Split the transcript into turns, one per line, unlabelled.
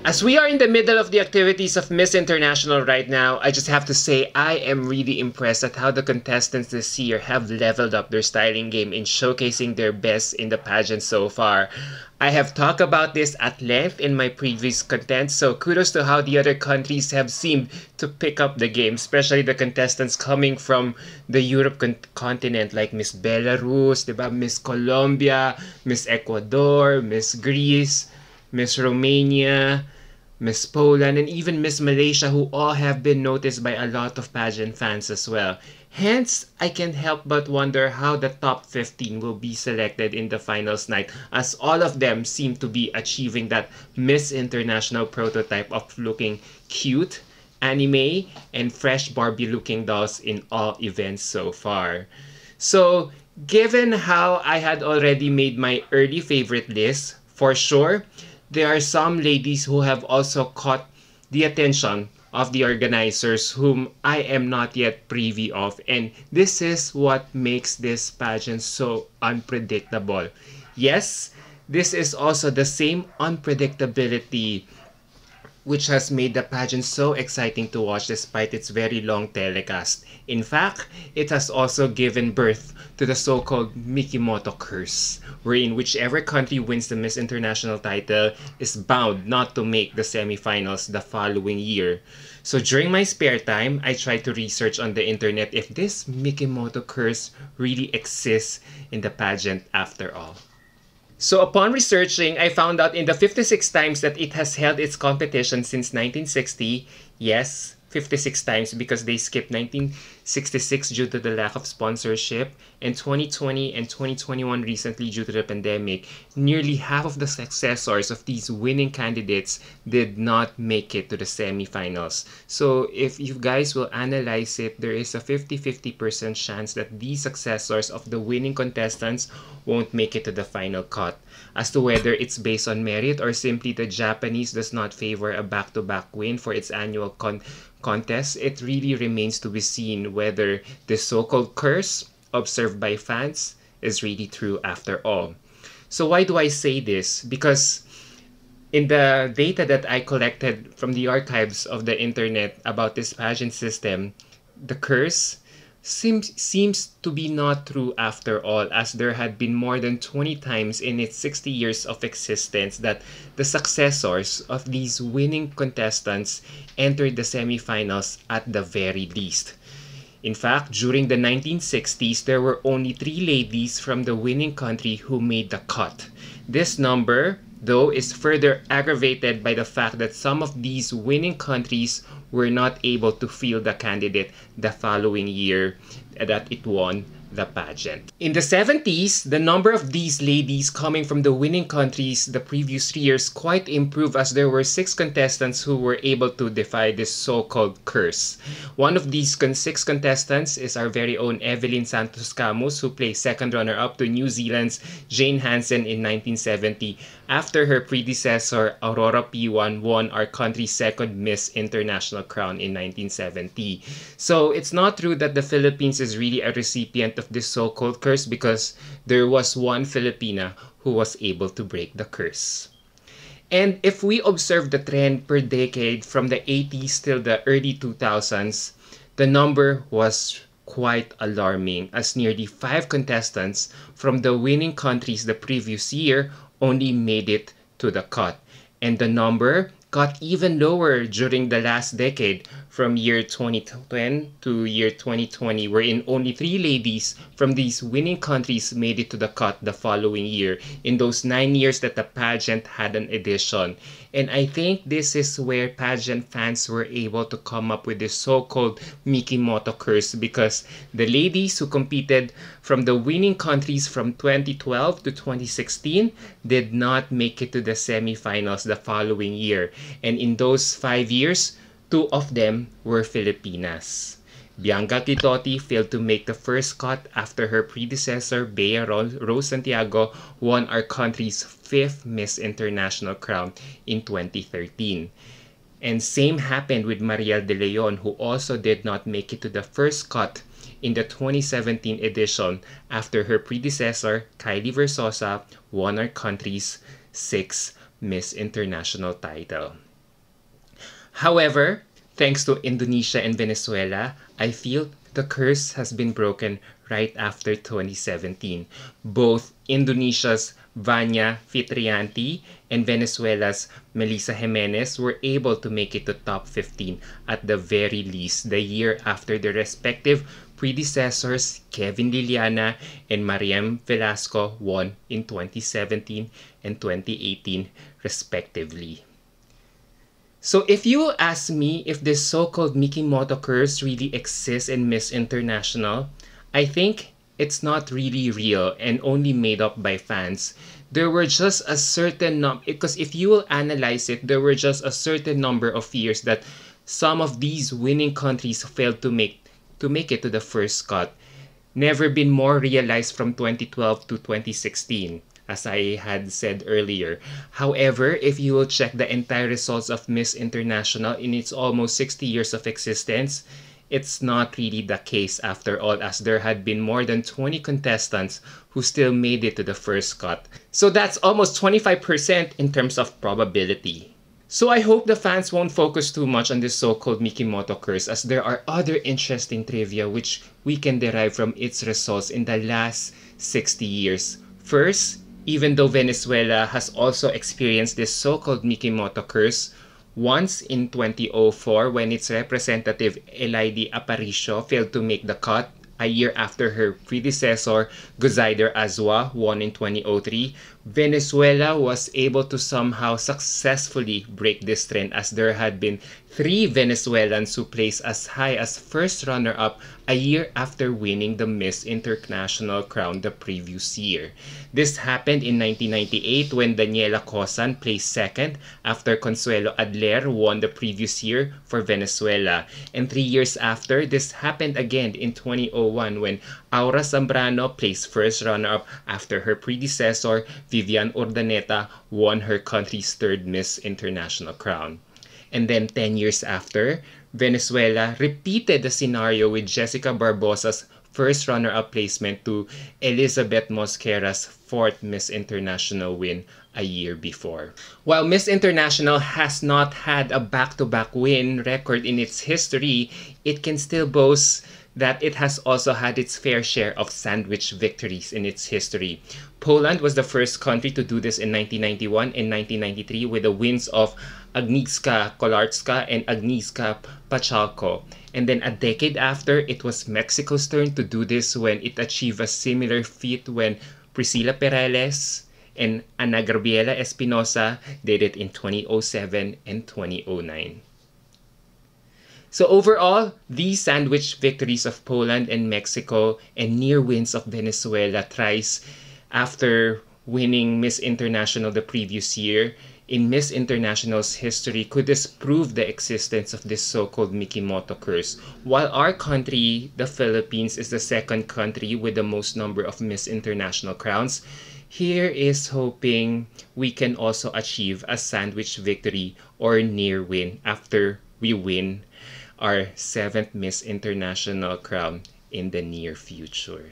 As we are in the middle of the activities of Miss International right now, I just have to say I am really impressed at how the contestants this year have leveled up their styling game in showcasing their best in the pageant so far. I have talked about this at length in my previous content, so kudos to how the other countries have seemed to pick up the game, especially the contestants coming from the Europe continent like Miss Belarus, diba? Miss Colombia, Miss Ecuador, Miss Greece, Miss Romania, Miss Poland, and even Miss Malaysia, who all have been noticed by a lot of pageant fans as well. Hence, I can't help but wonder how the top 15 will be selected in the finals night, as all of them seem to be achieving that Miss International prototype of looking cute, anime, and fresh Barbie looking dolls in all events so far. So, given how I had already made my early favorite list, for sure, there are some ladies who have also caught the attention of the organizers whom I am not yet privy of, and this is what makes this pageant so unpredictable. Yes, this is also the same unpredictability which has made the pageant so exciting to watch despite its very long telecast. In fact, it has also given birth to the so-called Mikimoto curse, wherein whichever country wins the Miss International title is bound not to make the semifinals the following year. So during my spare time, I tried to research on the internet if this Mikimoto curse really exists in the pageant after all. So upon researching, I found out in the 56 times that it has held its competition since 1960, yes, 56 times because they skipped 1966 due to the lack of sponsorship, and 2020 and 2021 recently due to the pandemic, nearly half of the successors of these winning candidates did not make it to the semifinals. So if you guys will analyze it, there is a 50-50% chance that these successors of the winning contestants won't make it to the final cut. As to whether it's based on merit or simply the Japanese does not favor a back-to-back win for its annual contest, it really remains to be seen whether this so-called curse observed by fans is really true after all. So why do I say this? Because in the data that I collected from the archives of the internet about this pageant system, the curse seems to be not true after all, as there had been more than 20 times in its 60 years of existence that the successors of these winning contestants entered the semifinals at the very least. In fact, during the 1960s, there were only 3 ladies from the winning country who made the cut. This number, though, is further aggravated by the fact that some of these winning countries were not able to field the candidate the following year that it won the pageant. In the 70s, the number of these ladies coming from the winning countries the previous years quite improved, as there were 6 contestants who were able to defy this so-called curse. One of these 6 contestants is our very own Evelyn Santos Camus, who placed second runner-up to New Zealand's Jane Hansen in 1970 after her predecessor Aurora P1 won our country's second Miss International crown in 1970. So it's not true that the Philippines is really a recipient of this so-called curse, because there was one Filipina who was able to break the curse. And if we observe the trend per decade from the 80s till the early 2000s, the number was quite alarming, as nearly 5 contestants from the winning countries the previous year only made it to the cut. And the number got even lower during the last decade, from year 2010 to year 2020, wherein only 3 ladies from these winning countries made it to the cut the following year, in those 9 years that the pageant had an edition. And I think this is where pageant fans were able to come up with this so-called Mikimoto curse, because the ladies who competed from the winning countries from 2012 to 2016 did not make it to the semifinals the following year. And in those 5 years, 2 of them were Filipinas. Bianca Quitotti failed to make the first cut after her predecessor, Bea Rose Santiago, won our country's 5th Miss International crown in 2013. And same happened with Mariel De Leon, who also did not make it to the first cut in the 2017 edition after her predecessor, Kylie Versosa, won our country's 6th Miss International title. However, thanks to Indonesia and Venezuela, I feel the curse has been broken right after 2017. Both Indonesia's Vanya Fitrianti and Venezuela's Melissa Jimenez were able to make it to top 15 at the very least the year after their respective predecessors Kevin Liliana and Mariam Velasco won in 2017 and 2018 respectively. So if you ask me if this so-called Mikimoto curse really exists in Miss International, I think it's not really real and only made up by fans. There were just a certain number, because if you will analyze it, there were just a certain number of years that some of these winning countries failed to make it to the first cut. Never been more realized from 2012 to 2016. As I had said earlier. However, if you will check the entire results of Miss International in its almost 60 years of existence, it's not really the case after all, as there had been more than 20 contestants who still made it to the first cut. So that's almost 25% in terms of probability. So I hope the fans won't focus too much on this so-called Mikimoto curse, as there are other interesting trivia which we can derive from its results in the last 60 years. First, even though Venezuela has also experienced this so-called Mikimoto curse, once in 2004 when its representative Elaidi Aparicio failed to make the cut, a year after her predecessor Guzaider Azwa won in 2003, Venezuela was able to somehow successfully break this trend, as there had been 3 Venezuelans who placed as high as first runner-up a year after winning the Miss International crown the previous year. This happened in 1998 when Daniela Cosan placed second after Consuelo Adler won the previous year for Venezuela. And 3 years after, this happened again in 2001 when Aura Zambrano placed first runner-up after her predecessor Vivian Urdaneta won her country's 3rd Miss International crown. And then 10 years after, Venezuela repeated the scenario with Jessica Barbosa's first runner-up placement to Elizabeth Mosquera's 4th Miss International win a year before. While Miss International has not had a back-to-back win record in its history, it can still boast that it has also had its fair share of sandwich victories in its history. Poland was the first country to do this in 1991 and 1993 with the wins of Agnieszka Kolarska and Agnieszka Pachalko. And then a decade after, it was Mexico's turn to do this when it achieved a similar feat when Priscilla Perales and Ana Gabriela Espinosa did it in 2007 and 2009. So overall, these sandwich victories of Poland and Mexico and near wins of Venezuela thrice after winning Miss International the previous year in Miss International's history could disprove the existence of this so-called Mikimoto curse. While our country, the Philippines, is the second country with the most number of Miss International crowns, here is hoping we can also achieve a sandwich victory or near win after we win our 7th Miss International crown in the near future.